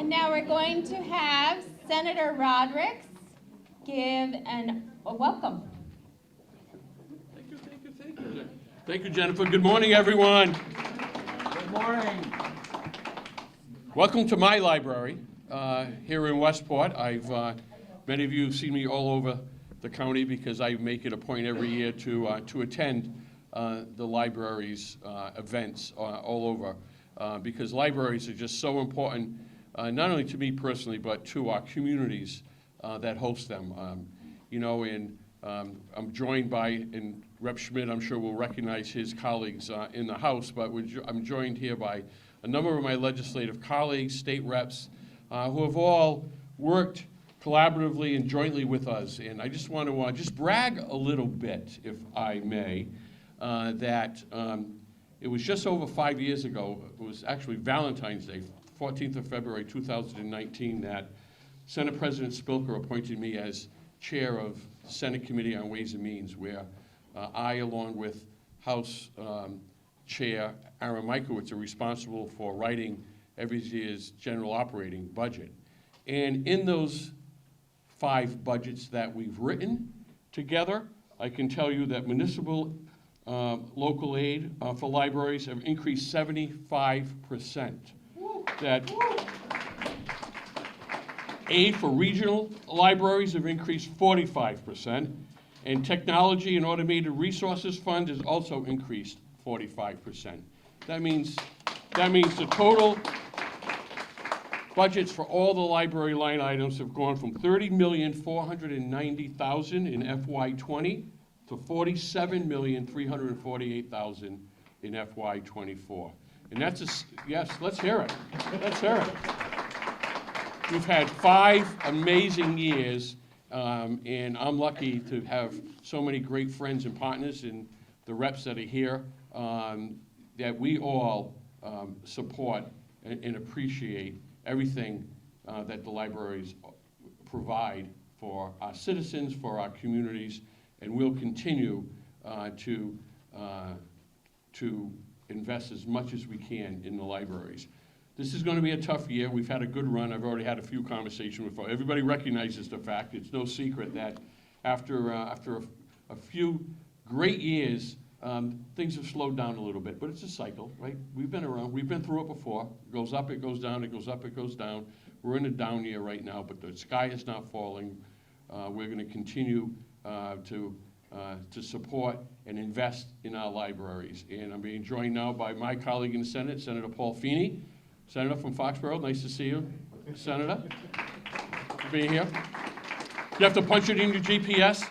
And now we're going to have Senator Rodrick give a welcome. Thank you. Thank you, Jennifer. Good morning, everyone. Good morning. Welcome to my library here in Westport. Many of you have seen me all over the county because I make it a point every year to attend the library's events all over because libraries are just so important, not only to me personally, but to our communities that host them. I'm joined by, and Rep. Schmidt, I'm sure will recognize his colleagues in the House, but I'm joined here by a number of my legislative colleagues, state reps, who have all worked collaboratively and jointly with us. And I just want to just brag a little bit, if I may, that it was just over 5 years ago, it was actually Valentine's Day, 14th of February 2019, that Senate President Spilker appointed me as chair of the Senate Committee on Ways and Means, where I, along with House Chair Aaron Michowitz, are responsible for writing every year's general operating budget. And in those 5 budgets that we've written together, I can tell you that municipal local aid for libraries have increased 75%. That aid for regional libraries have increased 45%, and technology and automated resources fund has also increased 45%. That means the total budgets for all the library line items have gone from $30,490,000 in FY20 to $47,348,000 in FY24. And that's yes, let's hear it. Let's hear it. We've had 5 amazing years, and I'm lucky to have so many great friends and partners and the reps that are here that we all support and appreciate everything that the libraries provide for our citizens, for our communities, and we'll continue to invest as much as we can in the libraries. This is going to be a tough year. We've had a good run. I've already had a few conversations with folks. Everybody recognizes the fact. It's no secret that after a few great years, things have slowed down a little bit, but it's a cycle, right? We've been around. We've been through it before. It goes up, it goes down, it goes up, it goes down. We're in a down year right now, but the sky is not falling. We're going to continue to support and invest in our libraries. And I'm being joined now by my colleague in the Senate, Senator Paul Feeney. Senator from Foxborough, nice to see you. Senator, for being here. You have to punch it in your GPS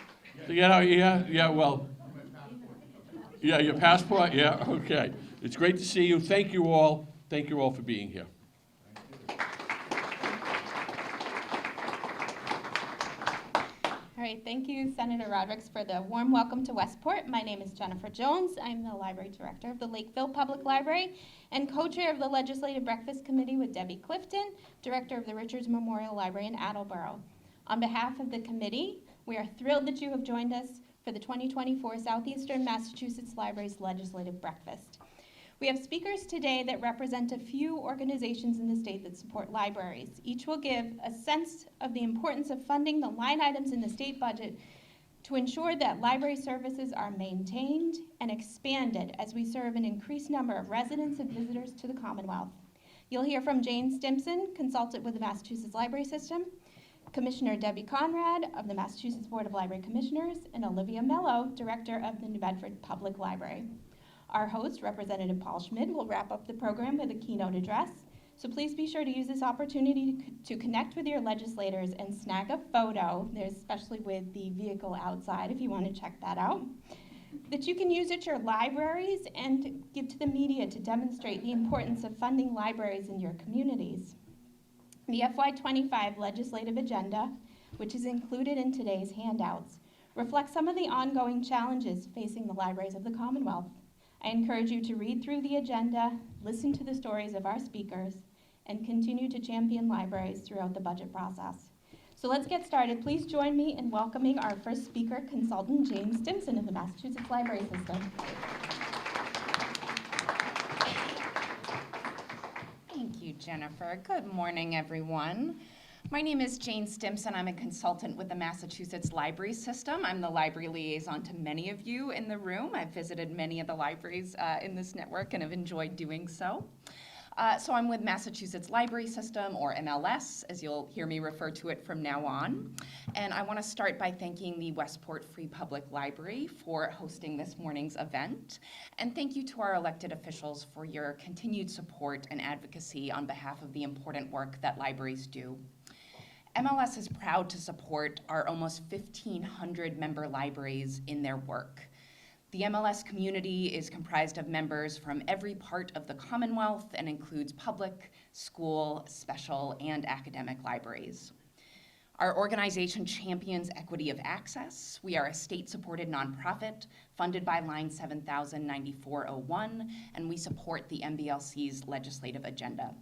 to get out here? Yeah, well. Yeah, your passport? Yeah, okay. It's great to see you. Thank you all. Thank you all for being here. All right, thank you, Senator Rodrick, for the warm welcome to Westport. My name is Jennifer Jones. I'm the Library Director of the Lakeville Public Library and co-chair of the Legislative Breakfast Committee with Debbie Clifton, Director of the Richards Memorial Library in Attleboro. On behalf of the committee, we are thrilled that you have joined us for the 2024 Southeastern Massachusetts Libraries Legislative Breakfast. We have speakers today that represent a few organizations in the state that support libraries. Each will give a sense of the importance of funding the line items in the state budget to ensure that library services are maintained and expanded as we serve an increased number of residents and visitors to the Commonwealth. You'll hear from Jane Stimson, consultant with the Massachusetts Library System, Commissioner Debbie Conrad of the Massachusetts Board of Library Commissioners, and Olivia Mello, Director of the New Bedford Public Library. Our host, Representative Paul Schmidt, will wrap up the program with a keynote address, so please be sure to use this opportunity to connect with your legislators and snag a photo, especially with the vehicle outside if you want to check that out, that you can use at your libraries and give to the media to demonstrate the importance of funding libraries in your communities. The FY25 legislative agenda, which is included in today's handouts, reflects some of the ongoing challenges facing the libraries of the Commonwealth. I encourage you to read through the agenda, listen to the stories of our speakers, and continue to champion libraries throughout the budget process. So let's get started. Please join me in welcoming our first speaker, consultant Jane Stimson of the Massachusetts Library System. Thank you, Jen. Jennifer. Good morning, everyone. My name is Jane Stimson. I'm a consultant with the Massachusetts Library System. I'm the library liaison to many of you in the room. I've visited many of the libraries in this network and have enjoyed doing so. So I'm with Massachusetts Library System, or MLS, as you'll hear me refer to it from now on. And I want to start by thanking the Westport Free Public Library for hosting this morning's event. And thank you to our elected officials for your continued support and advocacy on behalf of the important work that libraries do. MLS is proud to support our almost 1,500 member libraries in their work. The MLS community is comprised of members from every part of the Commonwealth and includes public, school, special, and academic libraries. Our organization champions equity of access. We are a state-supported nonprofit funded by Line 7000-9401, and we support the MBLC's legislative agenda.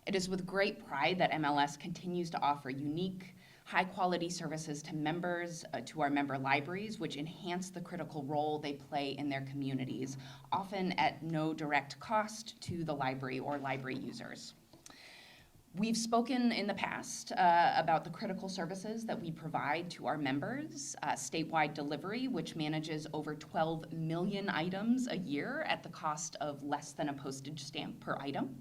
It is with great pride that MLS continues to offer unique, high-quality services to members, to our member libraries, which enhance the critical role they play in their communities, often at no direct cost to the library or library users. We've spoken in the past about the critical services that we provide to our members, statewide delivery, which manages over 12 million items a year at the cost of less than a postage stamp per item.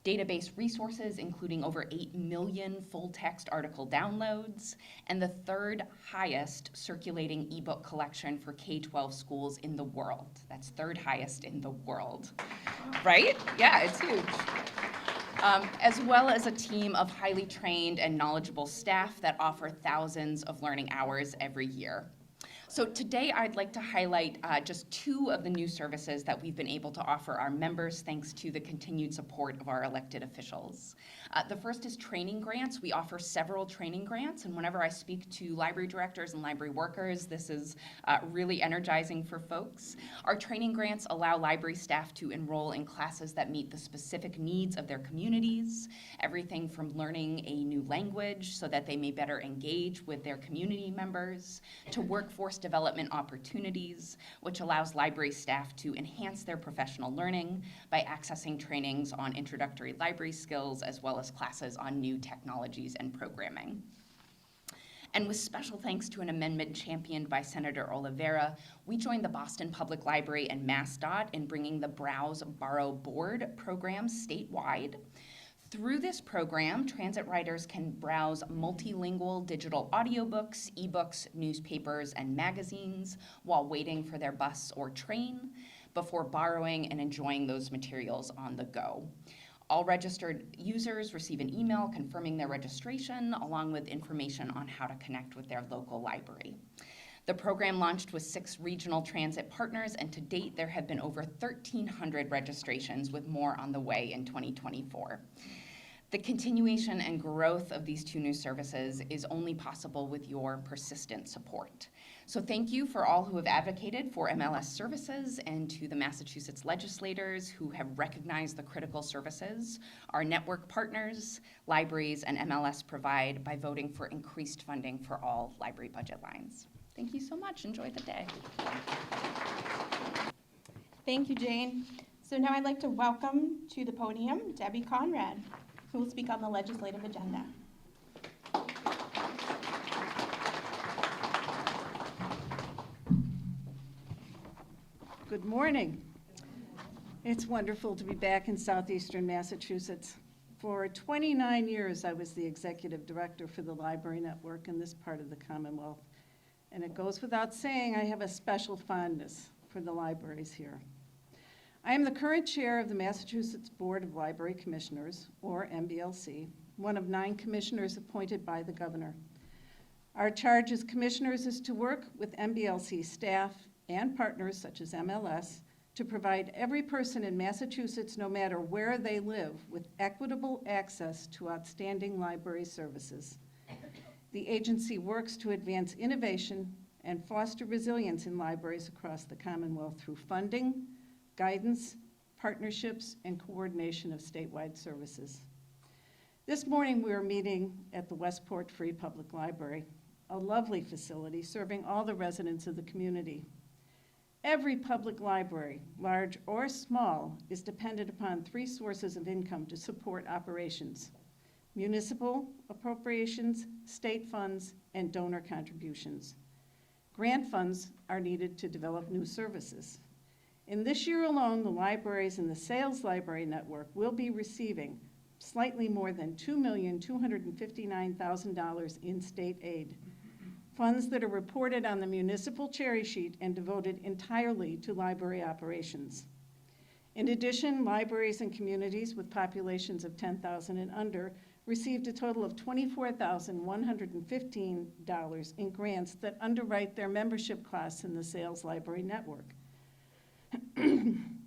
Database resources, including over 8 million full-text article downloads, and the third highest circulating ebook collection for K-12 schools in the world. That's third highest in the world, right? Yeah, it's huge. As well as a team of highly trained and knowledgeable staff that offer thousands of learning hours every year. So today I'd like to highlight just two of the new services that we've been able to offer our members thanks to the continued support of our elected officials. The first is training grants. We offer several training grants, and whenever I speak to library directors and library workers, this is really energizing for folks. Our training grants allow library staff to enroll in classes that meet the specific needs of their communities, everything from learning a new language so that they may better engage with their community members, to workforce development opportunities, which allows library staff to enhance their professional learning by accessing trainings on introductory library skills as well as classes on new technologies and programming. And with special thanks to an amendment championed by Senator Oliveira, we joined the Boston Public Library and MassDOT in bringing the Browse, Borrow, Board program statewide. Through this program, transit riders can browse multilingual digital audiobooks, ebooks, newspapers, and magazines while waiting for their bus or train before borrowing and enjoying those materials on the go. All registered users receive an email confirming their registration, along with information on how to connect with their local library. The program launched with 6 regional transit partners, and to date, there have been over 1,300 registrations, with more on the way in 2024. The continuation and growth of these 2 new services is only possible with your persistent support. So thank you for all who have advocated for MLS services, and to the Massachusetts legislators who have recognized the critical services our network partners, libraries, and MLS provide by voting for increased funding for all library budget lines. Thank you so much. Enjoy the day. Thank you, Jane. So now I'd like to welcome to the podium Debbie Conrad, who will speak on the legislative agenda. Good morning. It's wonderful to be back in southeastern Massachusetts. For 29 years, I was the executive director for the library network in this part of the Commonwealth. And it goes without saying, I have a special fondness for the libraries here. I am the current chair of the Massachusetts Board of Library Commissioners, or MBLC, one of 9 commissioners appointed by the governor. Our charge as commissioners is to work with MBLC staff and partners such as MLS to provide every person in Massachusetts, no matter where they live, with equitable access to outstanding library services. The agency works to advance innovation and foster resilience in libraries across the Commonwealth through funding, guidance, partnerships, and coordination of statewide services. This morning we are meeting at the Westport Free Public Library, a lovely facility serving all the residents of the community. Every public library, large or small, is dependent upon three sources of income to support operations: municipal appropriations, state funds, and donor contributions. Grant funds are needed to develop new services. In this year alone, the libraries in the Sales Library Network will be receiving slightly more than $2,259,000 in state aid, funds that are reported on the municipal cherry sheet and devoted entirely to library operations. In addition, libraries and communities with populations of 10,000 and under received a total of $24,115 in grants that underwrite their membership costs in the Sales Library Network.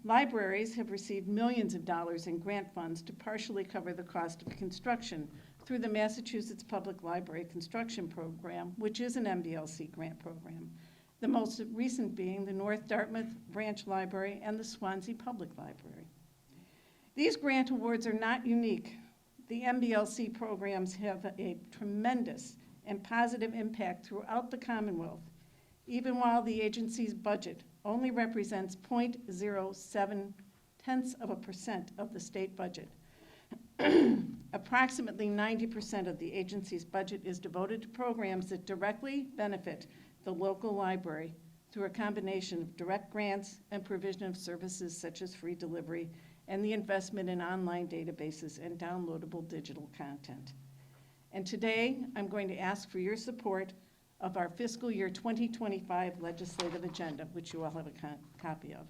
Libraries have received millions of dollars in grant funds to partially cover the cost of construction through the Massachusetts Public Library Construction Program, which is an MBLC grant program, the most recent being the North Dartmouth Branch Library and the Swansea Public Library. These grant awards are not unique. The MBLC programs have a tremendous and positive impact throughout the Commonwealth, even while the agency's budget only represents 0.07% of the state budget. Approximately 90% of the agency's budget is devoted to programs that directly benefit the local library through a combination of direct grants and provision of services such as free delivery and the investment in online databases and downloadable digital content. And today, I'm going to ask for your support of our fiscal year 2025 legislative agenda, which you all have a copy of.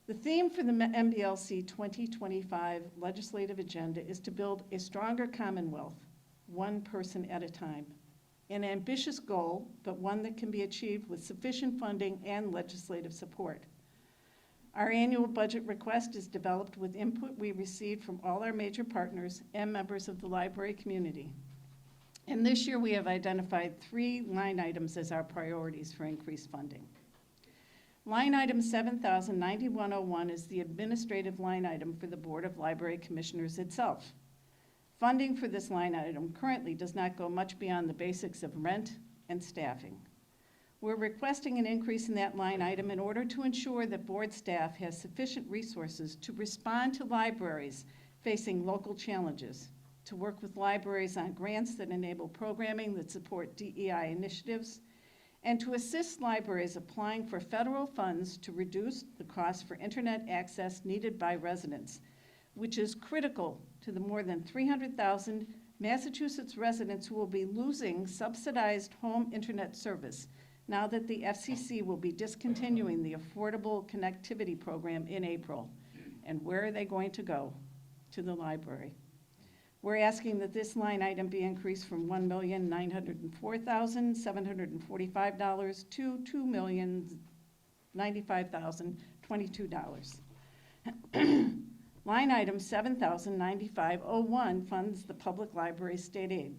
The theme for the MBLC 2025 legislative agenda is to build a stronger Commonwealth, one person at a time. An ambitious goal, but one that can be achieved with sufficient funding and legislative support. Our annual budget request is developed with input we received from all our major partners and members of the library community. And this year we have identified 3 line items as our priorities for increased funding. Line item 709101 is the administrative line item for the Board of Library Commissioners itself. Funding for this line item currently does not go much beyond the basics of rent and staffing. We're requesting an increase in that line item in order to ensure that board staff has sufficient resources to respond to libraries facing local challenges, to work with libraries on grants that enable programming that support DEI initiatives, and to assist libraries applying for federal funds to reduce the cost for internet access needed by residents, which is critical to the more than 300,000 Massachusetts residents who will be losing subsidized home internet service now that the FCC will be discontinuing the Affordable Connectivity Program in April. And where are they going to go? To the library. We're asking that this line item be increased from $1,904,745 to $2,095,022. Line item 709501 funds the public library state aid.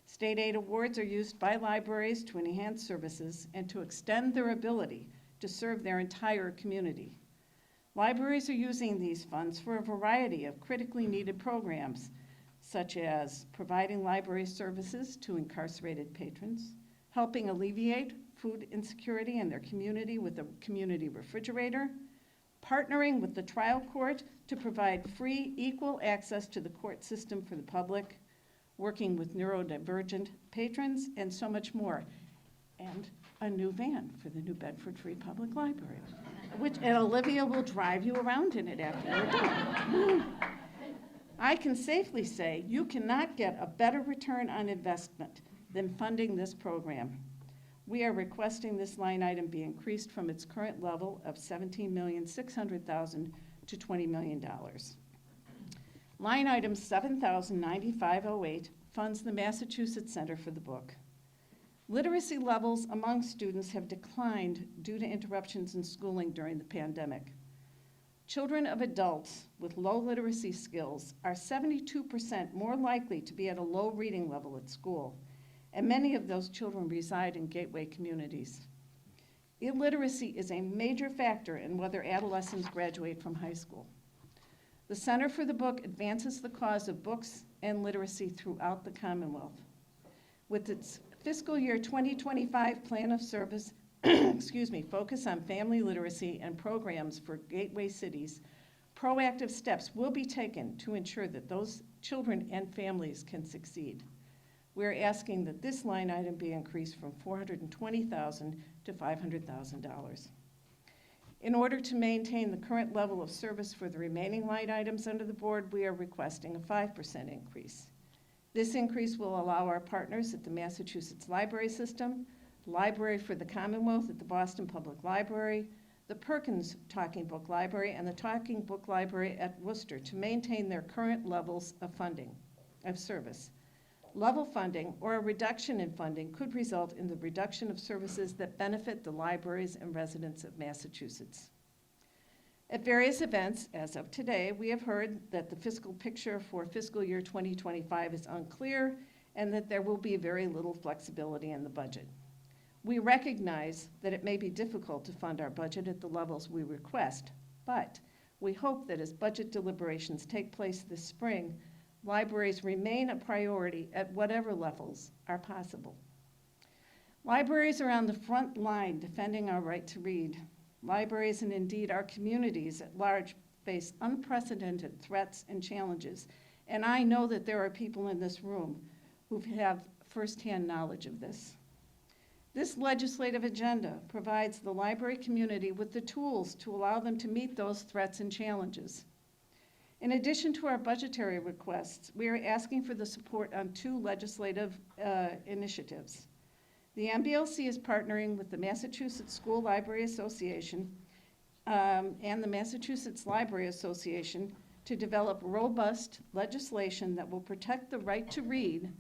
State aid awards are used by libraries to enhance services and to extend their ability to serve their entire community. Libraries are using these funds for a variety of critically needed programs, such as providing library services to incarcerated patrons, helping alleviate food insecurity in their community with a community refrigerator, partnering with the trial court to provide free, equal access to the court system for the public, working with neurodivergent patrons, and so much more. And a new van for the New Bedford Free Public Library, and Olivia will drive you around in it after we're done. I can safely say you cannot get a better return on investment than funding this program. We are requesting this line item be increased from its current level of $17,600,000 to $20 million. Line item 709508 funds the Massachusetts Center for the Book. Literacy levels among students have declined due to interruptions in schooling during the pandemic. Children of adults with low literacy skills are 72% more likely to be at a low reading level at school, and many of those children reside in gateway communities. Illiteracy is a major factor in whether adolescents graduate from high school. The Center for the Book advances the cause of books and literacy throughout the Commonwealth. With its fiscal year 2025 plan of service excuse me, focus on family literacy and programs for gateway cities, proactive steps will be taken to ensure that those children and families can succeed. We're asking that this line item be increased from $420,000 to $500,000. In order to maintain the current level of service for the remaining line items under the board, we are requesting a 5% increase. This increase will allow our partners at the Massachusetts Library System, the Library for the Commonwealth at the Boston Public Library, the Perkins Talking Book Library, and the Talking Book Library at Worcester to maintain their current levels of funding, of service. Level funding or a reduction in funding could result in the reduction of services that benefit the libraries and residents of Massachusetts. At various events, as of today, we have heard that the fiscal picture for fiscal year 2025 is unclear and that there will be very little flexibility in the budget. We recognize that it may be difficult to fund our budget at the levels we request, but we hope that as budget deliberations take place this spring, libraries remain a priority at whatever levels are possible. Libraries are on the front line defending our right to read. Libraries and indeed our communities at large face unprecedented threats and challenges, and I know that there are people in this room who have firsthand knowledge of this. This legislative agenda provides the library community with the tools to allow them to meet those threats and challenges. In addition to our budgetary requests, we are asking for the support on two legislative initiatives. The MBLC is partnering with the Massachusetts School Library Association and the Massachusetts Library Association to develop robust legislation that will protect the right to read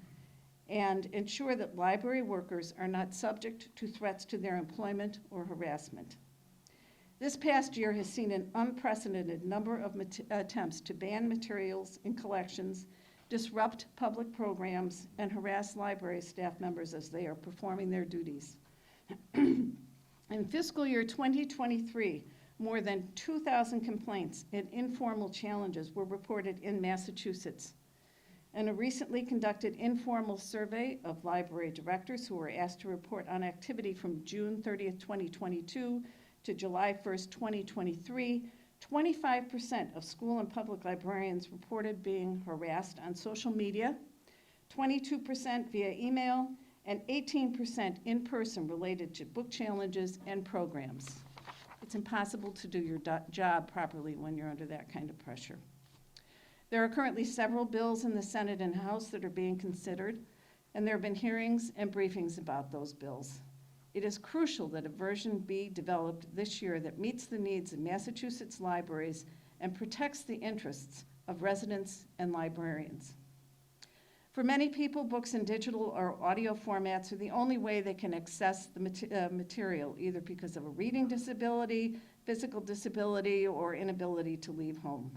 and ensure that library workers are not subject to threats to their employment or harassment. This past year has seen an unprecedented number of attempts to ban materials in collections, disrupt public programs, and harass library staff members as they are performing their duties. In fiscal year 2023, more than 2,000 complaints and informal challenges were reported in Massachusetts. And a recently conducted informal survey of library directors who were asked to report on activity from June 30th, 2022 to July 1st, 2023, 25% of school and public librarians reported being harassed on social media, 22% via email, and 18% in person related to book challenges and programs. It's impossible to do your job properly when you're under that kind of pressure. There are currently several bills in the Senate and House that are being considered, and there have been hearings and briefings about those bills. It is crucial that a version be developed this year that meets the needs of Massachusetts libraries and protects the interests of residents and librarians. For many people, books in digital or audio formats are the only way they can access the material, either because of a reading disability, physical disability, or inability to leave home.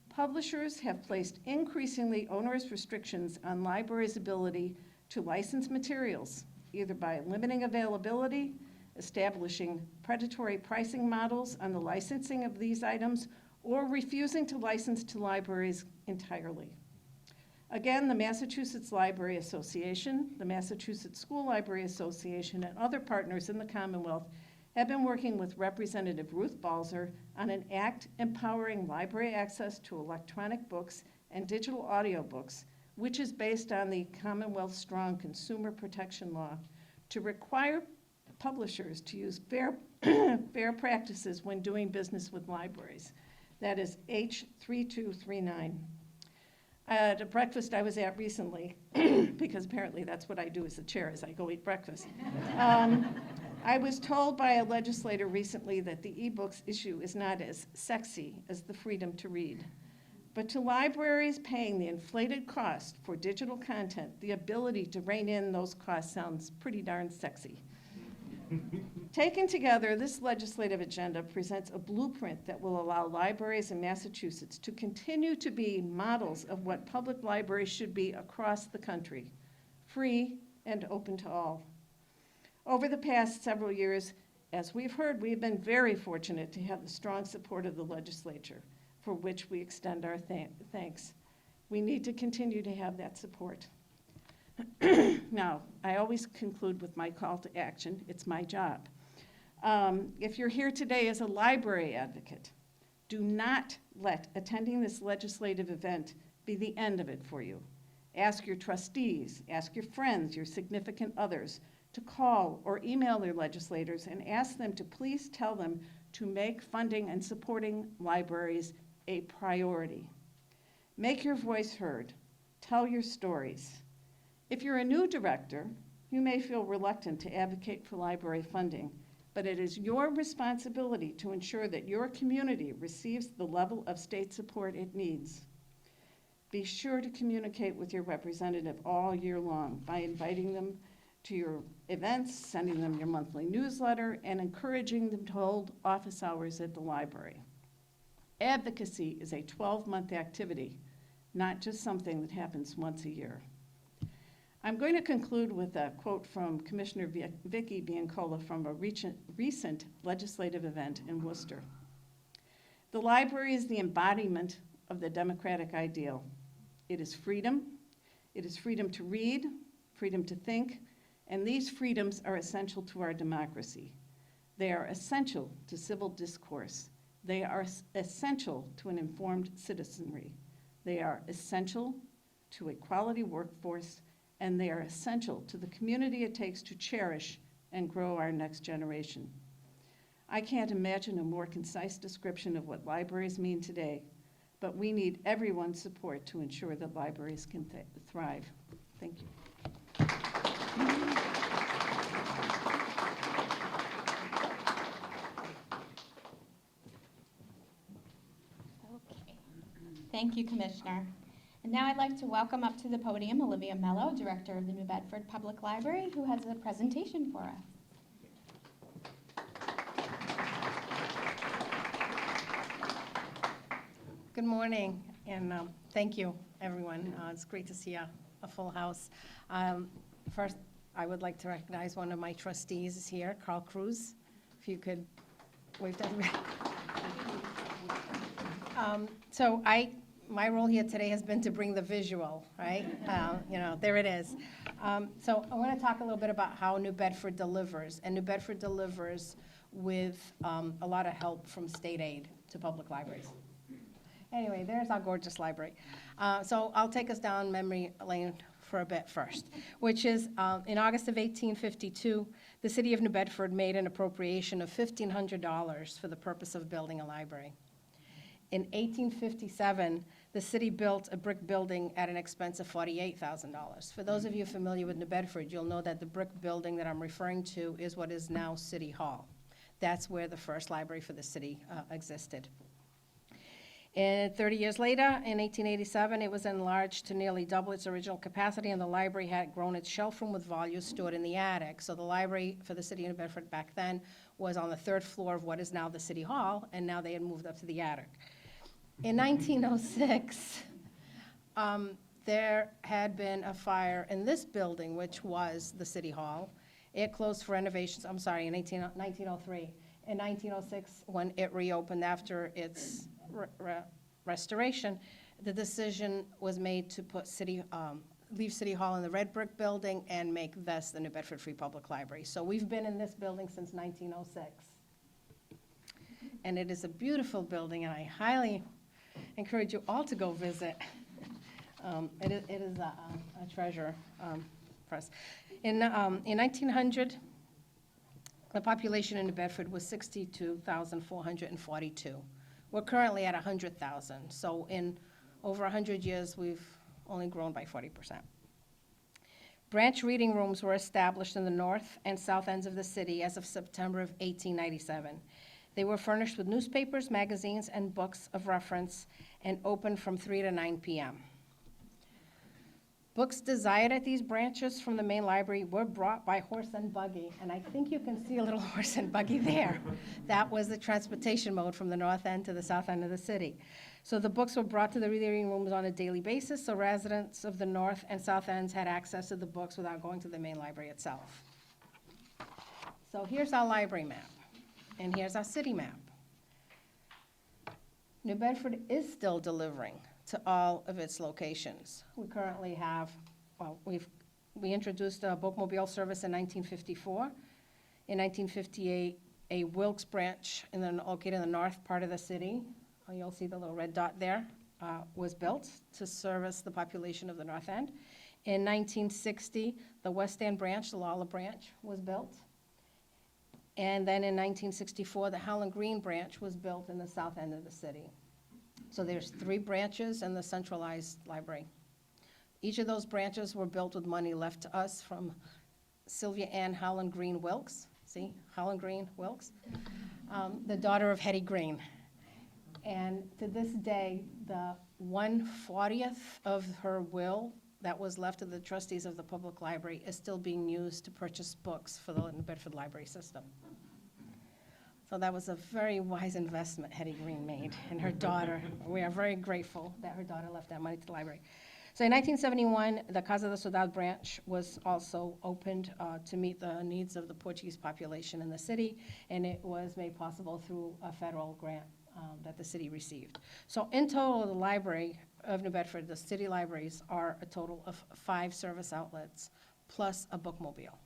Publishers have placed increasingly onerous restrictions on libraries' ability to license materials, either by limiting availability, establishing predatory pricing models on the licensing of these items, or refusing to license to libraries entirely. Again, the Massachusetts Library Association, the Massachusetts School Library Association, and other partners in the Commonwealth have been working with Representative Ruth Balzer on an act empowering library access to electronic books and digital audiobooks, which is based on the Commonwealth's strong consumer protection law, to require publishers to use fair practices when doing business with libraries. That is H3239. At a breakfast I was at recently, because apparently that's what I do as the chair, is I go eat breakfast. I was told by a legislator recently that the e-books issue is not as sexy as the freedom to read. But to libraries paying the inflated cost for digital content, the ability to rein in those costs sounds pretty darn sexy. Taken together, this legislative agenda presents a blueprint that will allow libraries in Massachusetts to continue to be models of what public libraries should be across the country, free and open to all. Over the past several years, as we've heard, we've been very fortunate to have the strong support of the legislature, for which we extend our thanks. We need to continue to have that support. Now, I always conclude with my call to action. It's my job. If you're here today as a library advocate, do not let attending this legislative event be the end of it for you. Ask your trustees, ask your friends, your significant others to call or email their legislators and ask them to please tell them to make funding and supporting libraries a priority. Make your voice heard. Tell your stories. If you're a new director, you may feel reluctant to advocate for library funding, but it is your responsibility to ensure that your community receives the level of state support it needs. Be sure to communicate with your representative all year long by inviting them to your events, sending them your monthly newsletter, and encouraging them to hold office hours at the library. Advocacy is a 12-month activity, not just something that happens once a year. I'm going to conclude with a quote from Commissioner Vicky Biancola from a recent legislative event in Worcester. "The library is the embodiment of the democratic ideal. It is freedom. It is freedom to read, freedom to think, and these freedoms are essential to our democracy. They are essential to civil discourse. They are essential to an informed citizenry. They are essential to a quality workforce, and they are essential to the community it takes to cherish and grow our next generation." I can't imagine a more concise description of what libraries mean today, but we need everyone's support to ensure that libraries can thrive. Thank you. Okay. Thank you, Commissioner. And now I'd like to welcome up to the podium Olivia Mello, Director of the New Bedford Public Library, who has a presentation for us. Good morning, and thank you, everyone. It's great to see a full house. First, I would like to recognize one of my trustees is here, Carl Cruz. If you could wave to everybody. So my role here today has been to bring the visual, right? There it is. So I want to talk a little bit about how New Bedford delivers, and New Bedford delivers with a lot of help from state aid to public libraries. Anyway, there's our gorgeous library. So I'll take us down memory lane for a bit first, which is in August of 1852, the city of New Bedford made an appropriation of $1,500 for the purpose of building a library. In 1857, the city built a brick building at an expense of $48,000. For those of you familiar with New Bedford, you'll know that the brick building that I'm referring to is what is now City Hall. That's where the first library for the city existed. And 30 years later, in 1887, it was enlarged to nearly double its original capacity, and the library had grown its shelf room with volumes stored in the attic. So the library for the city of New Bedford back then was on the third floor of what is now the City Hall, and now they had moved up to the attic. In 1906, there had been a fire in this building, which was the City Hall. It closed for renovations, in 1903. In 1906, when it reopened after its restoration, the decision was made to put leave City Hall in the red brick building and make this the New Bedford Free Public Library. So we've been in this building since 1906. And it is a beautiful building, and I highly encourage you all to go visit. It is a treasure for us. In 1900, the population in New Bedford was 62,442. We're currently at 100,000. So in over 100 years, we've only grown by 40%. Branch reading rooms were established in the north and south ends of the city as of September of 1897. They were furnished with newspapers, magazines, and books of reference and opened from 3 to 9 p.m. Books desired at these branches from the main library were brought by horse and buggy, and I think you can see a little horse and buggy there. That was the transportation mode from the north end to the south end of the city. So the books were brought to the reading rooms on a daily basis, so residents of the north and south ends had access to the books without going to the main library itself. So here's our library map, and here's our city map. New Bedford is still delivering to all of its locations. We currently have, we introduced a bookmobile service in 1954. In 1958, a Wilkes branch located in the north part of the city. You'll see the little red dot there, was built to service the population of the North End. In 1960, the West End branch, the Lawler branch, was built. And then in 1964, the Howland Green branch was built in the south end of the city. So there's 3 branches and the centralized library. Each of those branches were built with money left to us from Sylvia Ann Howland Green Wilkes. See, Howland Green Wilkes, the daughter of Hetty Green. And to this day, the 1/40th of her will that was left to the trustees of the public library is still being used to purchase books for the New Bedford library system. So that was a very wise investment Hetty Green made, and her daughter. We are very grateful that her daughter left that money to the library. So in 1971, the Casa da Saudade branch was also opened to meet the needs of the Portuguese population in the city, and it was made possible through a federal grant that the city received. So in total, the library of New Bedford, the city libraries, are a total of 5 service outlets, plus a bookmobile.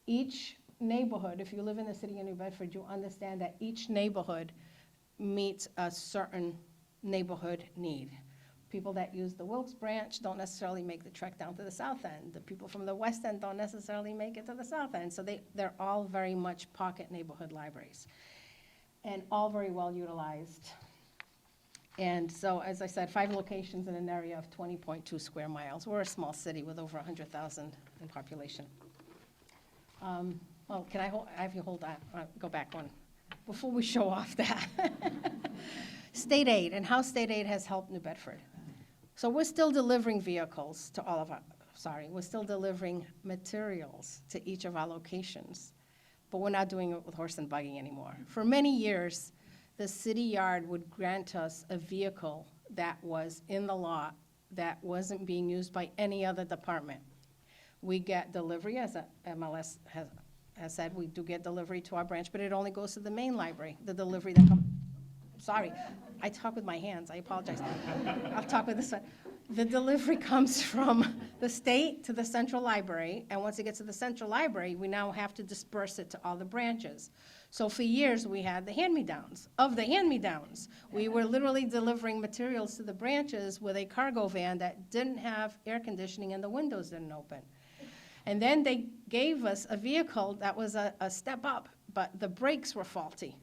Each neighborhood, if you live in the city of New Bedford, you understand that each neighborhood meets a certain neighborhood need. People that use the Wilkes branch don't necessarily make the trek down to the south end. The people from the west end don't necessarily make it to the south end. So they're all very much pocket neighborhood libraries, and all very well utilized. And so, as I said, 5 locations in an area of 20.2 square miles. We're a small city with over 100,000 in population. Well, can I have you hold that? Go back one before we show off that. State aid and how state aid has helped New Bedford. So we're still delivering vehicles to all of our, we're still delivering materials to each of our locations, but we're not doing it with horse and buggy anymore. For many years, the city yard would grant us a vehicle that was in the lot that wasn't being used by any other department. We get delivery, as MLS has said, we do get delivery to our branch, but it only goes to the main library. The delivery that comes, sorry, I talk with my hands, I apologize. I'll talk with this one. The delivery comes from the state to the central library, and once it gets to the central library, we now have to disperse it to all the branches. So for years, we had the hand-me-downs of the hand-me-downs. We were literally delivering materials to the branches with a cargo van that didn't have air conditioning and the windows didn't open. And then they gave us a vehicle that was a step up, but the brakes were faulty.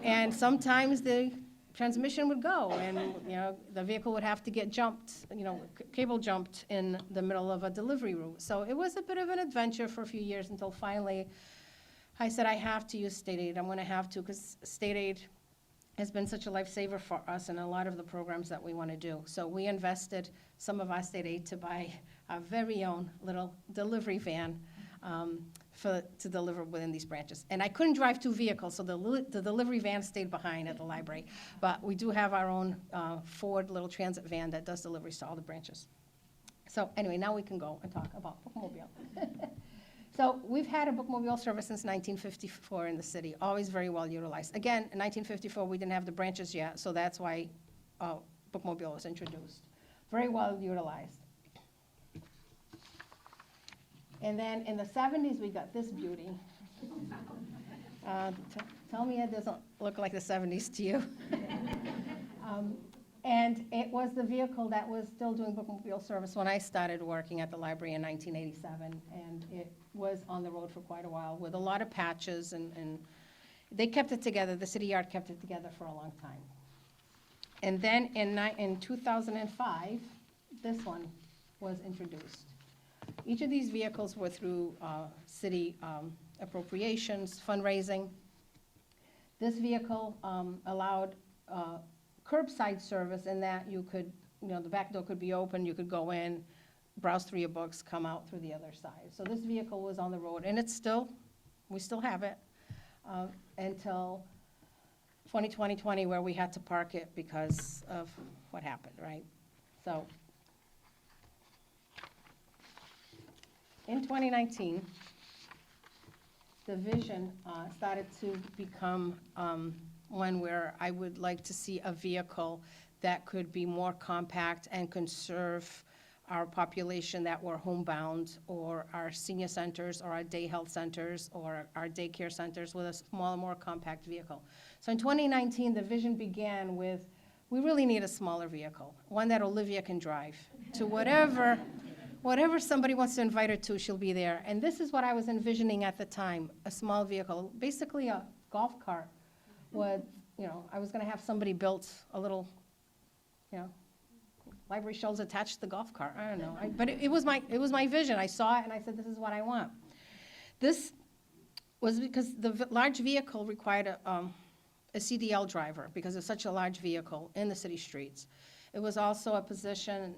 And sometimes the transmission would go, and the vehicle would have to get jumped, cable jumped in the middle of a delivery route. So it was a bit of an adventure for a few years until finally I said, I have to use state aid. I'm going to have to, because state aid has been such a lifesaver for us in a lot of the programs that we want to do. So we invested some of our state aid to buy our very own little delivery van to deliver within these branches. And I couldn't drive 2 vehicles, so the delivery van stayed behind at the library. But we do have our own Ford little transit van that does deliveries to all the branches. So anyway, now we can go and talk about bookmobile. So we've had a bookmobile service since 1954 in the city, always very well utilized. Again, in 1954, we didn't have the branches yet, so that's why bookmobile was introduced. Very well utilized. And then in the 70s, we got this beauty. Tell me it doesn't look like the 70s to you. And it was the vehicle that was still doing bookmobile service when I started working at the library in 1987, and it was on the road for quite a while with a lot of patches, and they kept it together. The city yard kept it together for a long time. And then in 2005, this one was introduced. Each of these vehicles were through city appropriations, fundraising. This vehicle allowed curbside service in that you could, the back door could be open, you could go in, browse through your books, come out through the other side. So this vehicle was on the road, and we still have it until 2020, where we had to park it because of what happened, right? So in 2019, the vision started to become one where I would like to see a vehicle that could be more compact and conserve our population that were homebound, or our senior centers, or our day health centers, or our daycare centers with a smaller, more compact vehicle. So in 2019, the vision began with, we really need a smaller vehicle, one that Olivia can drive to whatever somebody wants to invite her to, she'll be there. And this is what I was envisioning at the time, a small vehicle, basically a golf cart with, I was gonna have somebody built a little, library shelves attached to the golf cart, I don't know. But it was my vision, I saw it and I said, this is what I want. This was because the large vehicle required a CDL driver, because it's such a large vehicle in the city streets. It was also a position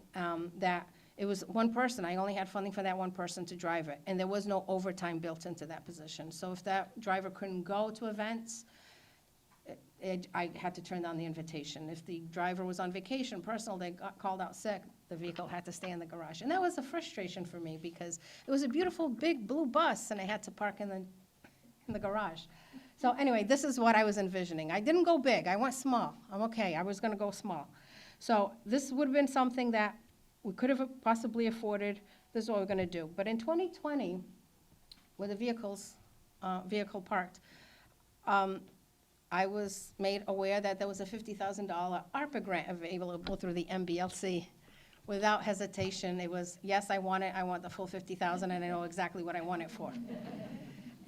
that it was one person. I only had funding for that one person to drive it, and there was no overtime built into that position. So if that driver couldn't go to events, I had to turn down the invitation. If the driver was on vacation, personal, they got called out sick, the vehicle had to stay in the garage. And that was a frustration for me, because it was a beautiful, big blue bus, and I had to park in the garage. So anyway, this is what I was envisioning. I didn't go big, I went small. I'm okay, I was gonna go small. So this would have been something that we could have possibly afforded. This is what we're gonna do. But in 2020, with the vehicle parked, I was made aware that there was a $50,000 ARPA grant available through the MBLC. Without hesitation, it was, yes, I want it, I want the full 50,000, and I know exactly what I want it for.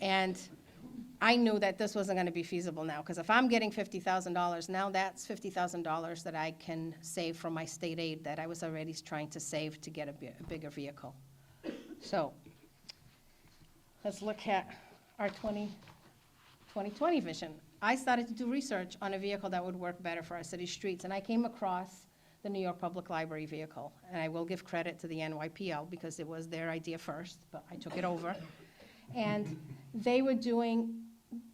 And I knew that this wasn't gonna be feasible now, because if I'm getting $50,000, now that's $50,000 that I can save from my state aid that I was already trying to save to get a bigger vehicle. So, let's look at our 2020 vision. I started to do research on a vehicle that would work better for our city streets, and I came across the New York Public Library vehicle. And I will give credit to the NYPL, because it was their idea first, but I took it over. And they were doing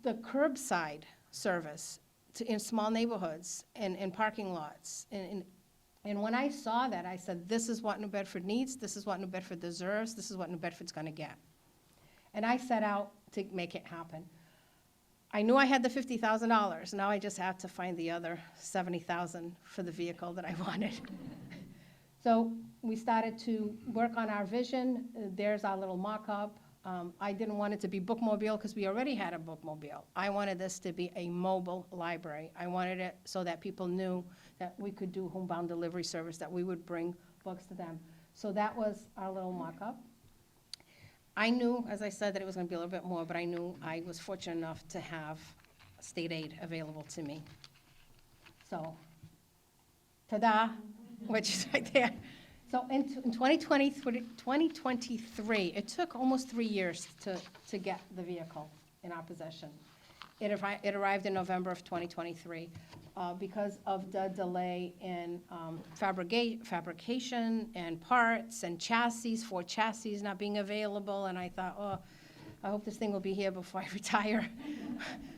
the curbside service in small neighborhoods and in parking lots. And when I saw that, I said, this is what New Bedford needs, this is what New Bedford deserves, this is what New Bedford's gonna get. And I set out to make it happen. I knew I had the $50,000, now I just have to find the other $70,000 for the vehicle that I wanted. So we started to work on our vision. There's our little mock-up. I didn't want it to be bookmobile, because we already had a bookmobile. I wanted this to be a mobile library. I wanted it so that people knew that we could do homebound delivery service, that we would bring books to them. So that was our little mock-up. I knew, as I said, that it was going to be a little bit more, but I knew I was fortunate enough to have state aid available to me. So, ta-da, which is right there. So in 2023, it took almost 3 years to get the vehicle in our possession. It arrived in November of 2023 because of the delay in fabrication and parts and chassis, 4 chassis not being available. And I thought, oh, I hope this thing will be here before I retire.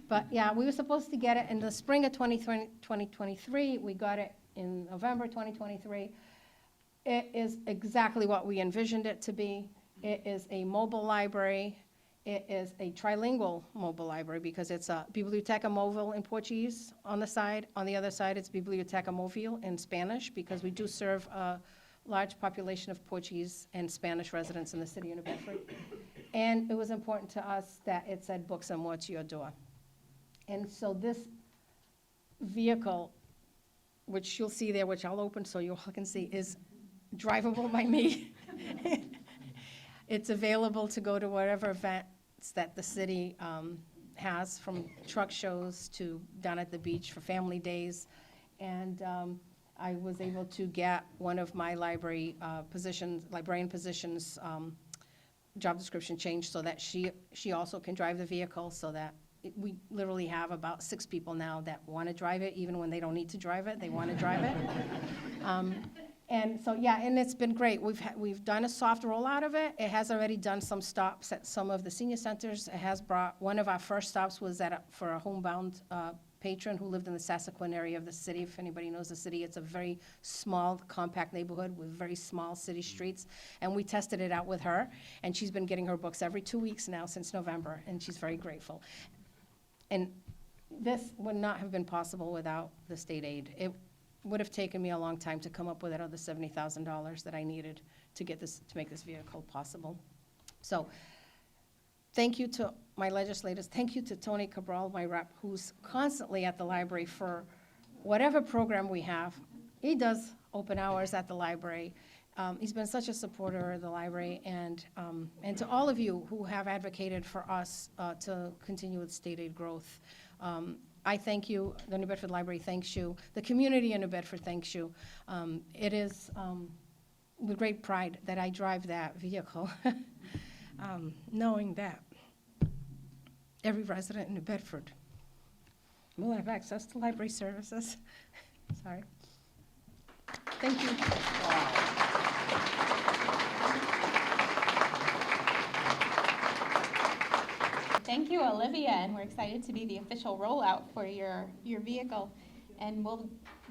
But yeah, we were supposed to get it in the spring of 2023. We got it in November 2023. It is exactly what we envisioned it to be. It is a mobile library. It is a trilingual mobile library, because it's a Biblioteca Móvil in Portuguese on the side. On the other side, it's Biblioteca Móvil in Spanish, because we do serve a large population of Portuguese and Spanish residents in the city of New Bedford. And it was important to us that it said books and more to your door. And so this vehicle, which you'll see there, which I'll open so you all can see, is drivable by me. It's available to go to whatever events that the city has, from truck shows to down at the beach for family days. And I was able to get one of my librarian positions, job description changed so that she also can drive the vehicle, so that we literally have about 6 people now that want to drive it, even when they don't need to drive it, they want to drive it. And so, yeah, and it's been great. We've done a soft rollout of it. It has already done some stops at some of the senior centers. It has brought, one of our first stops was for a homebound patron who lived in the Sassaquin area of the city. If anybody knows the city, it's a very small, compact neighborhood with very small city streets. And we tested it out with her, and she's been getting her books every 2 weeks now since November, and she's very grateful. And this would not have been possible without the state aid. would have taken me a long time to come up with that other $70,000 that I needed to make this vehicle possible. So, thank you to my legislators. Thank you to Tony Cabral, my rep, who's constantly at the library for whatever program we have. He does open hours at the library. He's been such a supporter of the library, and to all of you who have advocated for us to continue with state aid growth. I thank you. The New Bedford Library thanks you. The community in New Bedford thanks you. It is with great pride that I drive that vehicle, knowing that every resident in New Bedford will have access to library services. Sorry. Thank you. Thank you, Olivia, and we're excited to be the official rollout for your vehicle. And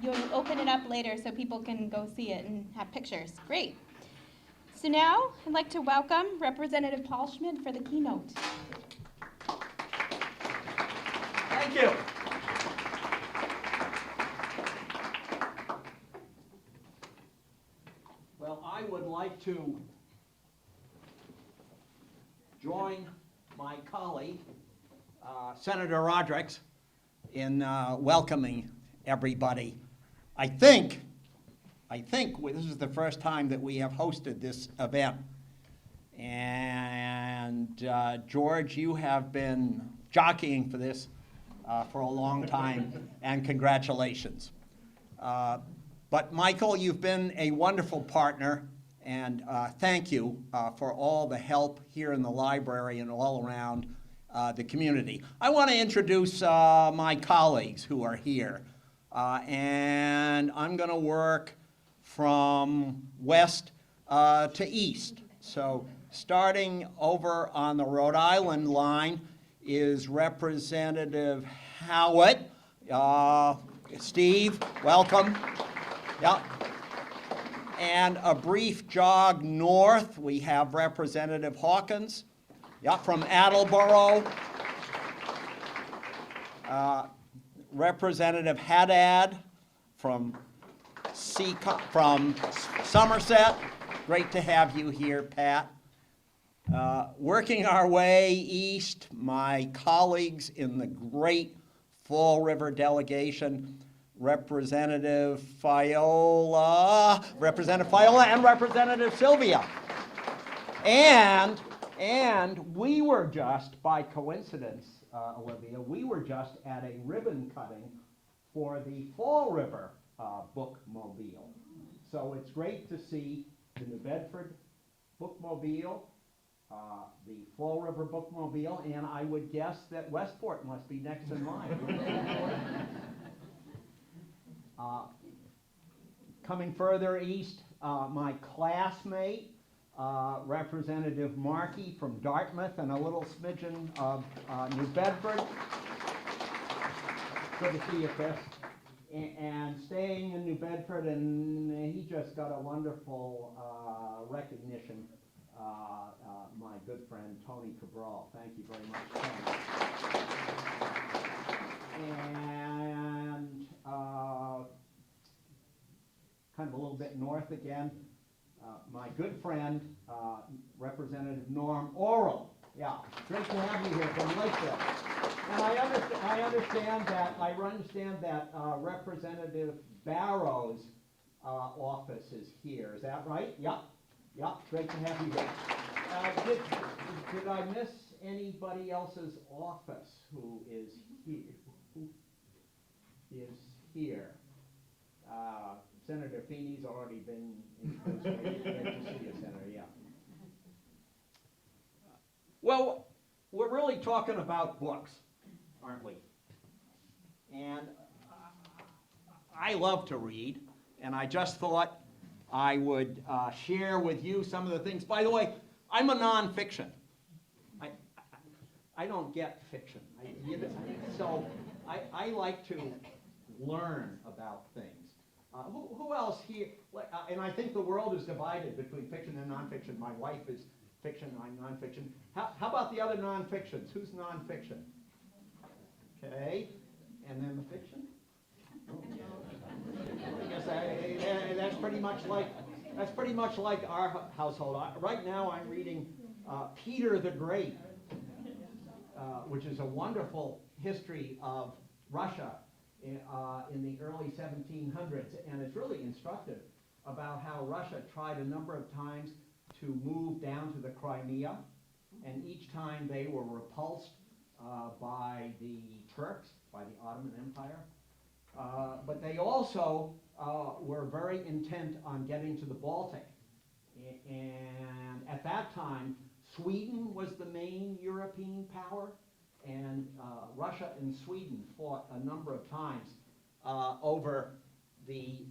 you'll open it up later so people can go see it and have pictures. Great. So now I'd like to welcome Representative Paul Schmidt for the keynote. Thank you. Well, I would like to join my colleague, Senator Rodrick, in welcoming everybody. I think this is the first time that we have hosted this event. And George, you have been jockeying for this for a long time, and congratulations. But Michael, you've been a wonderful partner, and thank you for all the help here in the library and all around the community. I want to introduce my colleagues who are here, and I'm going to work from west to east. So starting over on the Rhode Island line is Representative Howitt. Steve, welcome. Yep. And a brief jog north, we have Representative Hawkins. Yep, from Attleboro. Representative Haddad from Somerset. Great to have you here, Pat. Working our way east, my colleagues in the great Fall River delegation, Representative Fiola, and Representative Sylvia. And we were just, by coincidence, Olivia, we were just at a ribbon cutting for the Fall River bookmobile. So it's great to see the New Bedford bookmobile, the Fall River bookmobile, and I would guess that Westport must be next in line. Coming further east, my classmate, Representative Markey from Dartmouth, and a little smidgen of New Bedford. Good to see you, Chris. And staying in New Bedford, and he just got a wonderful recognition, my good friend Tony Cabral. Thank you very much, Tony. And kind of a little bit north again, my good friend, Representative Norm Orrell. Yeah, great to have you here from Lakeville. And I understand that Representative Barrow's office is here. Is that right? Yep. Yep. Great to have you here. Did I miss anybody else's office who is here? Who is here? Senator Feeney's already been introduced. Great to see you, Senator. Yeah. Well, we're really talking about books, aren't we? And I love to read, and I just thought I would share with you some of the things. By the way, I'm a nonfiction. I don't get fiction. So I like to learn about things. Who else here? And I think the world is divided between fiction and nonfiction. My wife is fiction, I'm nonfiction. How about the other nonfictions? Who's nonfiction? Okay, and then the fiction? Oh, yeah. much like our household. Right now, I'm reading Peter the Great, which is a wonderful history of Russia in the early 1700s, and it's really instructive about how Russia tried a number of times to move down to the Crimea, and each time they were repulsed by the Turks, by the Ottoman Empire. But they also were very intent on getting to the Baltic. And at that time, Sweden was the main European power, and Russia and Sweden fought a number of times over the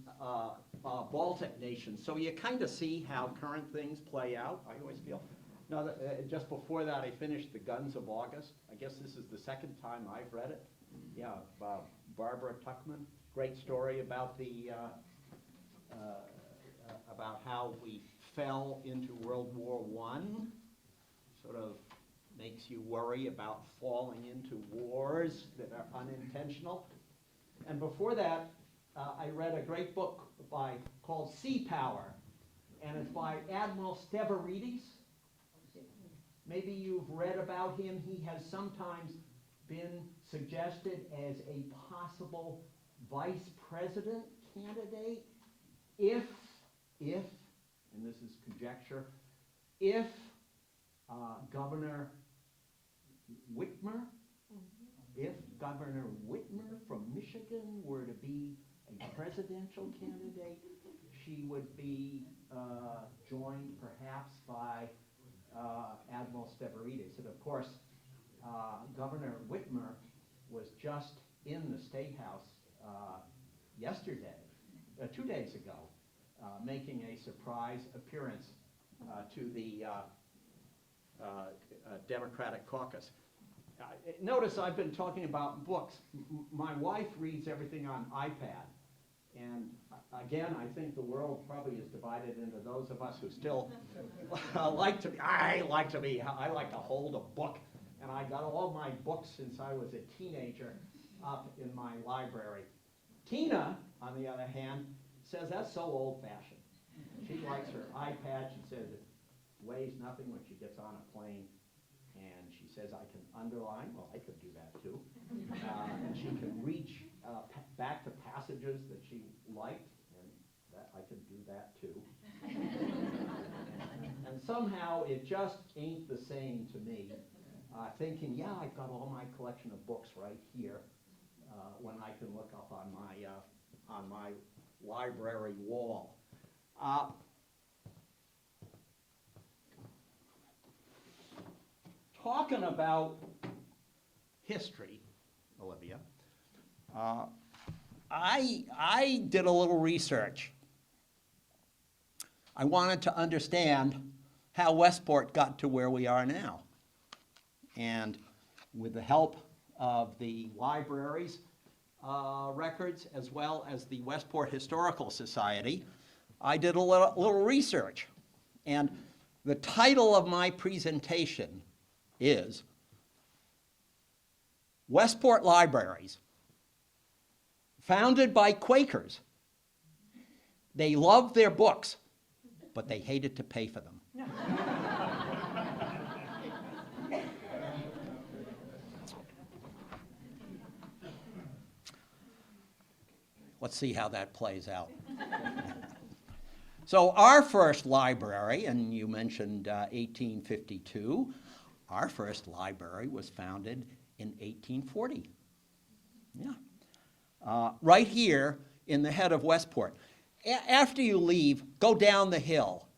Baltic nations. So you kind of see how current things play out, I always feel. Now, just before that, I finished The Guns of August. I guess this is the second time I've read it. Yeah, Barbara Tuchman. Great story about the about how we fell into World War I. Sort of makes you worry about falling into wars that are unintentional. And before that, I read a great book called Sea Power, and it's by Admiral Stavridis. Maybe you've read about him. He has sometimes been suggested as a possible vice president candidate if, and this is conjecture, if Governor Whitmer from Michigan were to be a presidential candidate, she would be joined perhaps by Admiral Stavridis. And of course, Governor Whitmer was just in the State House yesterday, 2 days ago, making a surprise appearance to the Democratic caucus. Notice I've been talking about books. My wife reads everything on iPad. And again, I think the world probably is divided into those of us who still I like to hold a book. And I got all my books since I was a teenager up in my library. Tina, on the other hand, says that's so old-fashioned. She likes her iPad. She says it weighs nothing when she gets on a plane. And she says, I can underline. Well, I could do that too. And she can reach back to passages that she liked, and that I can do that too. And somehow it just ain't the same to me, thinking, yeah, I've got all my collection of books right here, when I can look up on my library wall. Talking about history, Olivia, I did a little research. I wanted to understand how Westport got to where we are now. And with the help of the library's records, as well as the Westport Historical Society, I did a little research. And the title of my presentation is Westport Libraries, founded by Quakers. They loved their books, but they hated to pay for them. Let's see how that plays out. So our first library, and you mentioned 1852, our first library was founded in 1840. Yeah. Right here in the head of Westport. After you leave, go down the hill,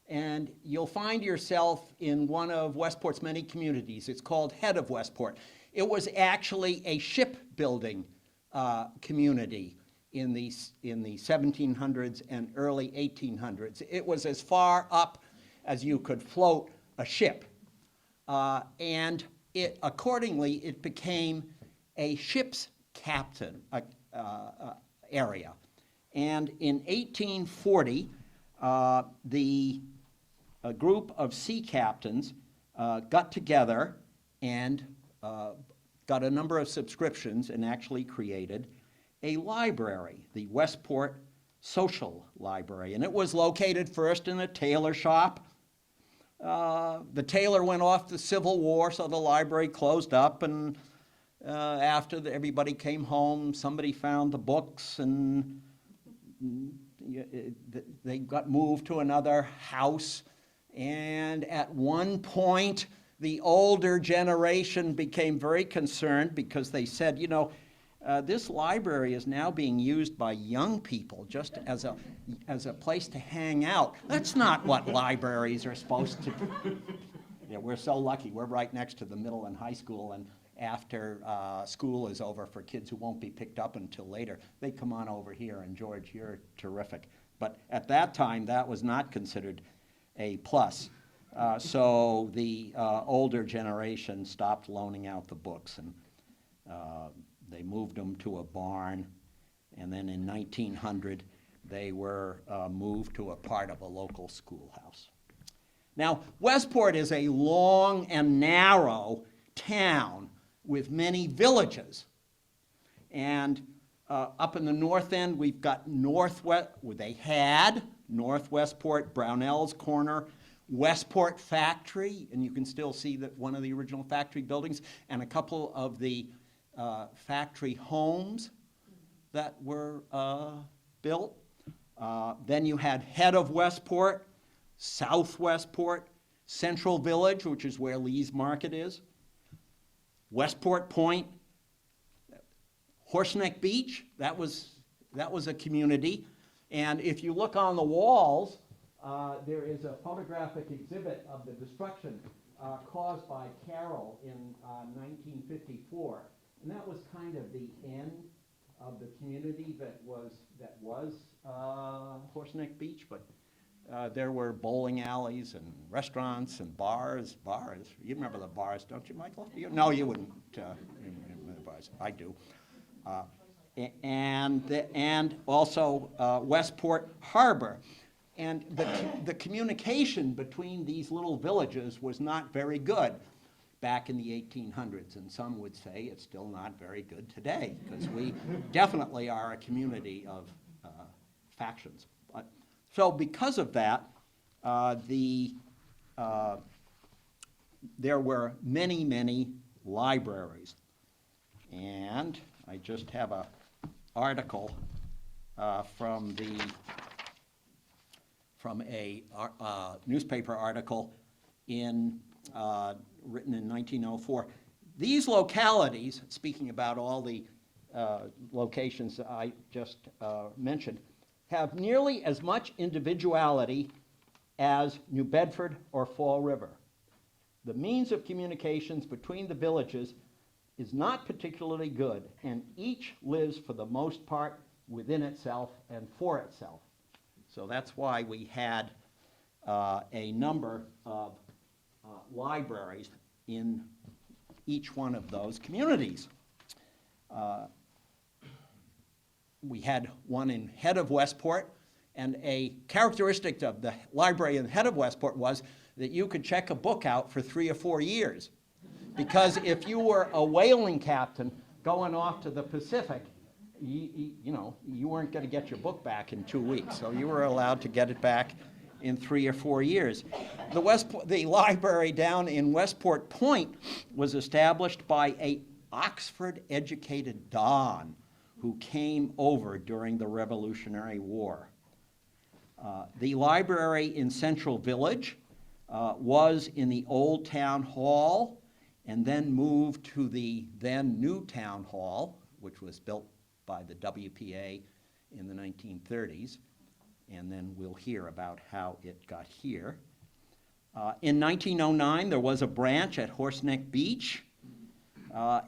and you'll find yourself in one of Westport's many communities. It's called Head of Westport. It was actually a shipbuilding community in the 1700s and early 1800s. It was as far up as you could float a ship. And accordingly, it became a ship's captain area. And in 1840, a group of sea captains got together and got a number of subscriptions and actually created a library, the Westport social library, and it was located first in a tailor shop. The tailor went off the Civil War, so the library closed up, and after everybody came home, somebody found the books, and they got moved to another house. And at one point, the older generation became very concerned because they said, you know, this library is now being used by young people just as a place to hang out. That's not what libraries are supposed to do. Yeah, we're so lucky. We're right next to the middle and high school, and after school is over for kids who won't be picked up until later, they come on over here, and George, you're terrific. But at that time, that was not considered a plus. So the older generation stopped loaning out the books, and they moved them to a barn, and then in 1900, they were moved to a part of a local schoolhouse. Now, Westport is a long and narrow town with many villages. And up in the north end, we've got Northwest, where they had North Westport, Brownell's Corner, Westport Factory, and you can still see that one of the original factory buildings, and a couple of the factory homes that were built. Then you had Head of Westport, South Westport, Central Village, which is where Lee's Market is, Westport Point, Horseneck Beach, that was a community. And if you look on the walls, there is a photographic exhibit of the destruction caused by Carroll in 1954. And that was kind of the end of the community that was Horseneck Beach, but there were bowling alleys and restaurants and bars. You remember the bars, don't you, Michael? No, you wouldn't. You remember the bars. I do. And also Westport Harbor. And the communication between these little villages was not very good back in the 1800s, and some would say it's still not very good today, because we definitely are a community of factions. So because of that, there were many, many libraries. And I just have an article from a newspaper article written in 1904. These localities, speaking about all the locations that I just mentioned, have nearly as much individuality as New Bedford or Fall River. The means of communications between the villages is not particularly good, and each lives for the most part within itself and for itself. So that's why we had a number of libraries in each one of those communities. We had one in Head of Westport, and a characteristic of the library in Head of Westport was that you could check a book out for 3 or 4 years. Because if you were a whaling captain going off to the Pacific, you weren't going to get your book back in 2 weeks, so you were allowed to get it back in 3 or 4 years. The library down in Westport Point was established by an Oxford-educated Don who came over during the Revolutionary War. The library in Central Village was in the old town hall, and then moved to the then new town hall, which was built by the WPA in the 1930s, and then we'll hear about how it got here. In 1909, there was a branch at Horseneck Beach,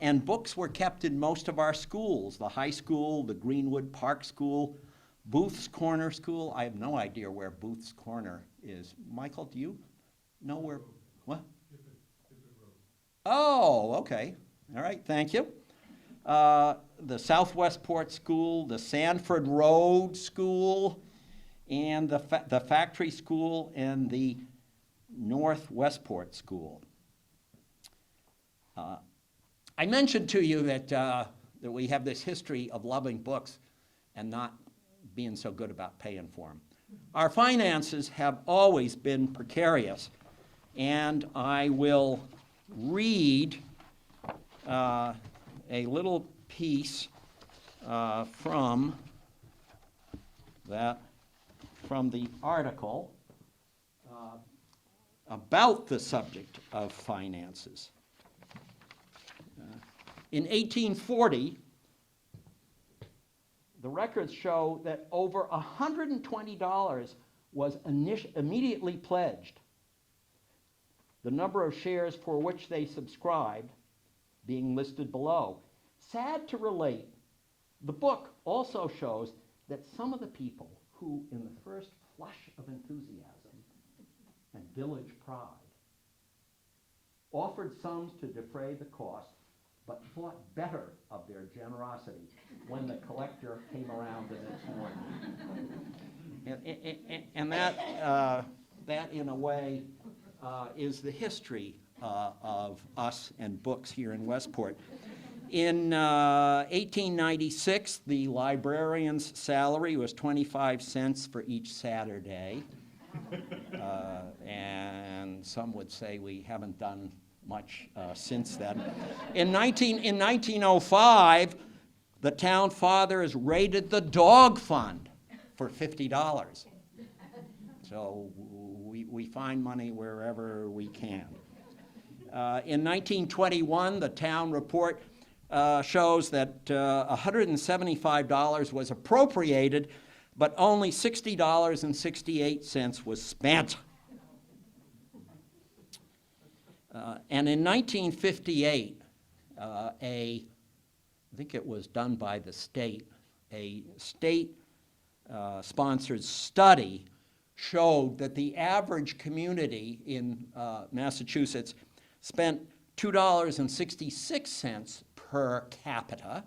and books were kept in most of our schools, the high school, the Greenwood Park School, Booth's Corner School. I have no idea where Booth's Corner is. Michael, do you know where? What? Oh, okay. All right, thank you. The South Westport School, the Sanford Road School, and the Factory School, and the North Westport School. I mentioned to you that we have this history of loving books and not being so good about paying for them. Our finances have always been precarious, and I will read a little piece from the article about the subject of finances. In 1840, the records show that over $120 was immediately pledged. The number of shares for which they subscribed being listed below. Sad to relate, the book also shows that some of the people who, in the first flush of enthusiasm and village pride, offered sums to defray the cost, but thought better of their generosity when the collector came around the next morning. And that, in a way, is the history of us and books here in Westport. In 1896, the librarian's salary was 25 cents for each Saturday. And some would say we haven't done much since then. In 1905, the town fathers raided the dog fund for $50. So we find money wherever we can. In 1921, the town report shows that $175 was appropriated, but only $60.68 was spent. And in 1958, I think it was done by the state, a state-sponsored study showed that the average community in Massachusetts spent $2.66 per capita.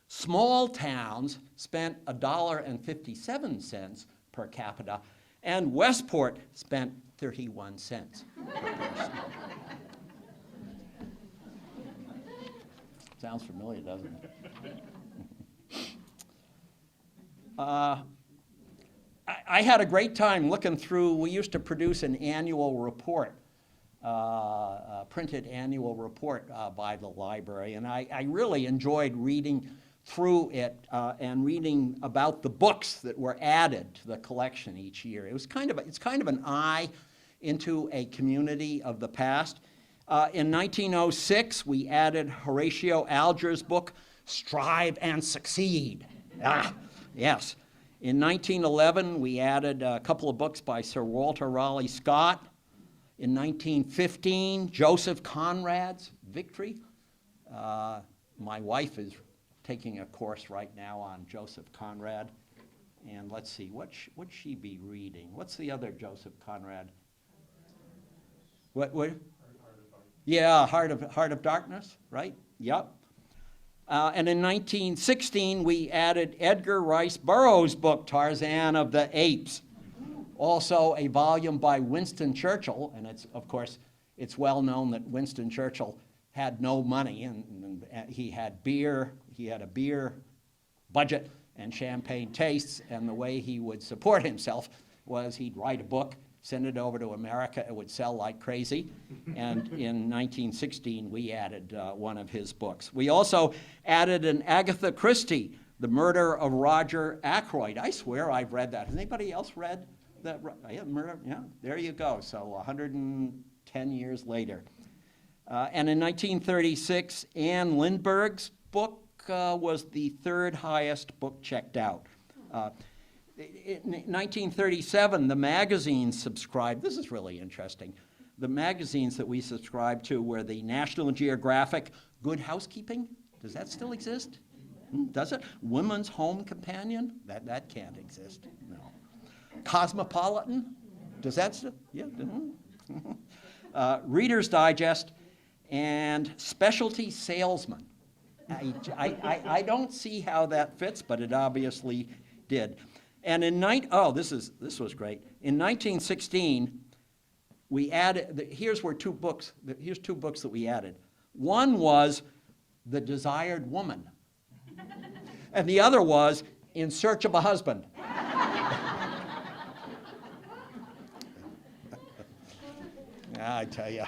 Small towns spent $1.57 per capita, and Westport spent 31 cents per person. Sounds familiar, doesn't it? I had a great time looking through. We used to produce an annual report, a printed annual report by the library, and I really enjoyed reading through it and reading about the books that were added to the collection each year. It's kind of an eye into a community of the past. In 1906, we added Horatio Alger's book, Strive and Succeed. Yes. In 1911, we added a couple of books by Sir Walter Raleigh Scott. In 1915, Joseph Conrad's Victory. My wife is taking a course right now on Joseph Conrad. And let's see, what would she be reading? What's the other Joseph Conrad? What? Yeah, Heart of Darkness, right? Yep. And in 1916, we added Edgar Rice Burroughs' book, Tarzan of the Apes. Also a volume by Winston Churchill, and of course, it's well known that Winston Churchill had no money, and he had a beer budget and champagne tastes, and the way he would support himself was he'd write a book, send it over to America, it would sell like crazy. And in 1916, we added one of his books. We also added an Agatha Christie, The Murder of Roger Ackroyd. I swear I've read that. Has anybody else read that? Yeah, murder? Yeah, there you go. So 110 years later. And in 1936, Anne Lindbergh's book was the third highest book checked out. In 1937, the magazines subscribed. This is really interesting. The magazines that we subscribed to were the National Geographic Good Housekeeping. Does that still exist? Does it? Women's Home Companion? That can't exist. No. Cosmopolitan? Does that still? Yeah. Reader's Digest and Specialty Salesman. I don't see how that fits, but it obviously did. And this was great. In 1916, we added. Here's two books that we added. One was The Desired Woman, and the other was in search of a husband. I tell you.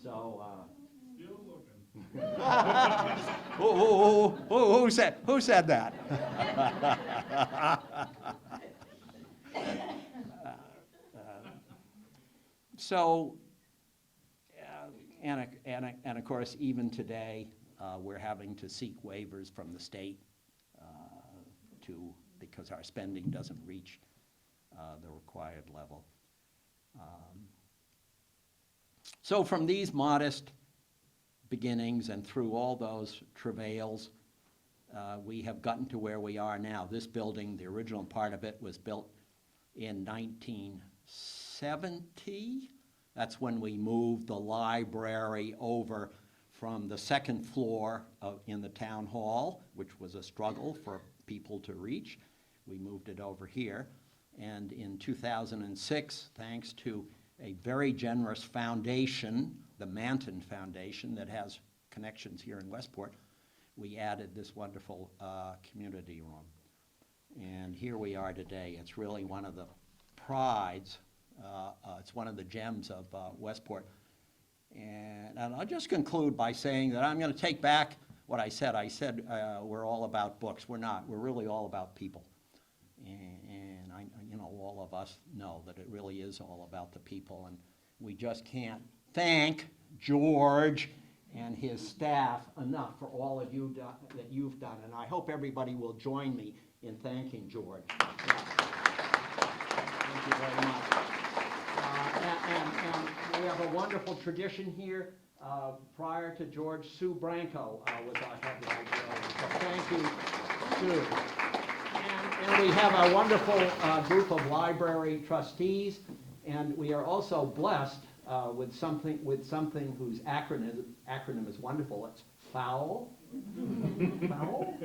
So, who said that? So, and of course, even today, we're having to seek waivers from the state because our spending doesn't reach the required level. So from these modest beginnings and through all those travails, we have gotten to where we are now. This building, the original part of it, was built in 1970. That's when we moved the library over from the second floor in the town hall, which was a struggle for people to reach. We moved it over here. And in 2006, thanks to a very generous foundation, the Manton Foundation, that has connections here in Westport, we added this wonderful community room. And here we are today. It's really one of the prides. It's one of the gems of Westport. And I'll just conclude by saying that I'm going to take back what I said. I said we're all about books. We're not. We're really all about people. And all of us know that it really is all about the people. And we just can't thank George and his staff enough for all of you that you've done. And I hope everybody will join me in thanking George. Thank you very much. And we have a wonderful tradition here. Prior to George, Sue Branco was our head librarian. So thank you, Sue. And we have a wonderful group of library trustees, and we are also blessed with something whose acronym is wonderful. It's FOWL. FOWL?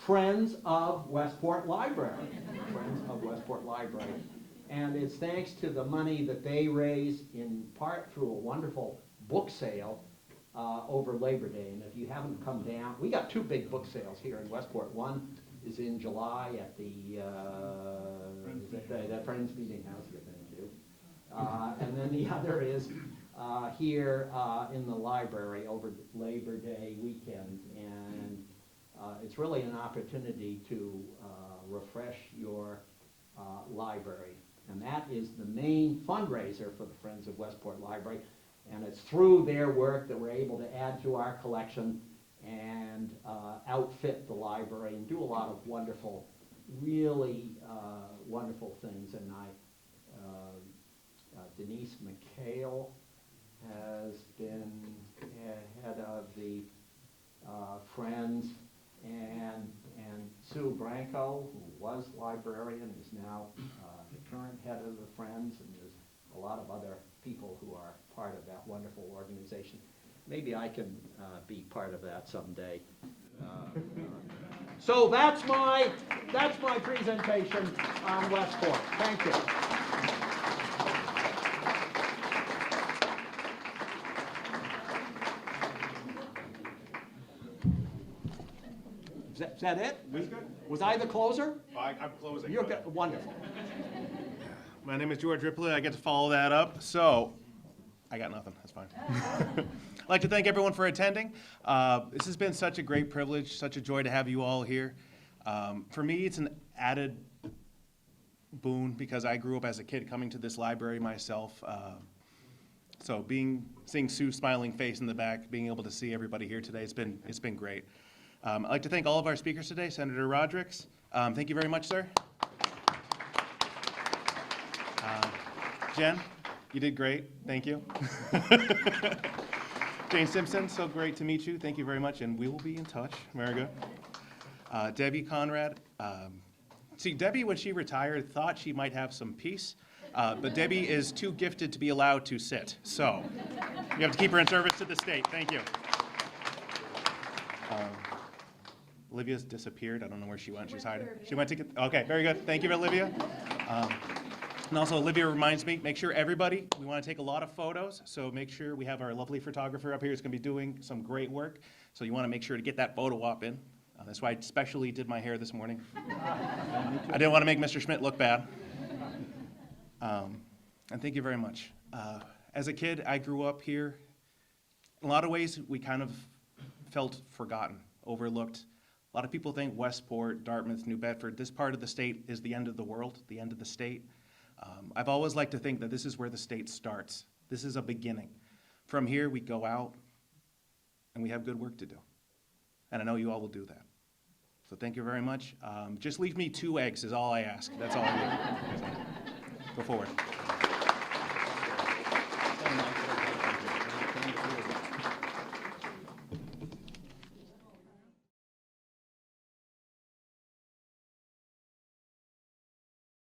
Friends of Westport Library. Friends of Westport Library. And it's thanks to the money that they raise in part through a wonderful book sale over Labor Day. And if you haven't come down, we got two big book sales here in Westport. One is in July at the Friends Meeting House, thank you. And then the other is here in the library over Labor Day weekend. And it's really an opportunity to refresh your library. And that is the main fundraiser for the Friends of Westport Library. And it's through their work that we're able to add to our collection and outfit the library and do a lot of wonderful, really wonderful things. And Denise McHale has been head of the Friends, and Sue Branco, who was librarian, is now the current head of the Friends, and there's a lot of other people who are part of that wonderful organization. Maybe I can be part of that someday. So that's my presentation on Westport. Thank you. Is that it? That's good. Was I the closer? I'm closing. You're good. Wonderful. My name is George Ripley. I get to follow that up. So, I got nothing. That's fine. I'd like to thank everyone for attending. This has been such a great privilege, such a joy to have you all here. For me, it's an added boon because I grew up as a kid coming to this library myself. So seeing Sue's smiling face in the back, being able to see everybody here today, it's been great. I'd like to thank all of our speakers today. Senator Rodrigues, thank you very much, sir. Jen, you did great. Thank you. Jane Simpson, so great to meet you. Thank you very much, and we will be in touch. Very good. Debbie Conrad. See, Debbie, when she retired, thought she might have some peace, but Debbie is too gifted to be allowed to sit. So you have to keep her in service to the state. Thank you. Olivia's disappeared. I don't know where she went. She's hiding. She went to get, okay, very good. Thank you, Olivia. And also, Olivia reminds me, make sure everybody, we want to take a lot of photos, so make sure we have our lovely photographer up here who's going to be doing some great work. So you want to make sure to get that photo op in. That's why I specially did my hair this morning. I didn't want to make Mr. Schmidt look bad. And thank you very much. As a kid, I grew up here. In a lot of ways, we kind of felt forgotten, overlooked. A lot of people think Westport, Dartmouth, New Bedford, this part of the state is the end of the world, the end of the state. I've always liked to think that this is where the state starts. This is a beginning. From here, we go out, and we have good work to do. And I know you all will do that. So thank you very much. Just leave me 2 eggs is all I ask. That's all I need. Go forward.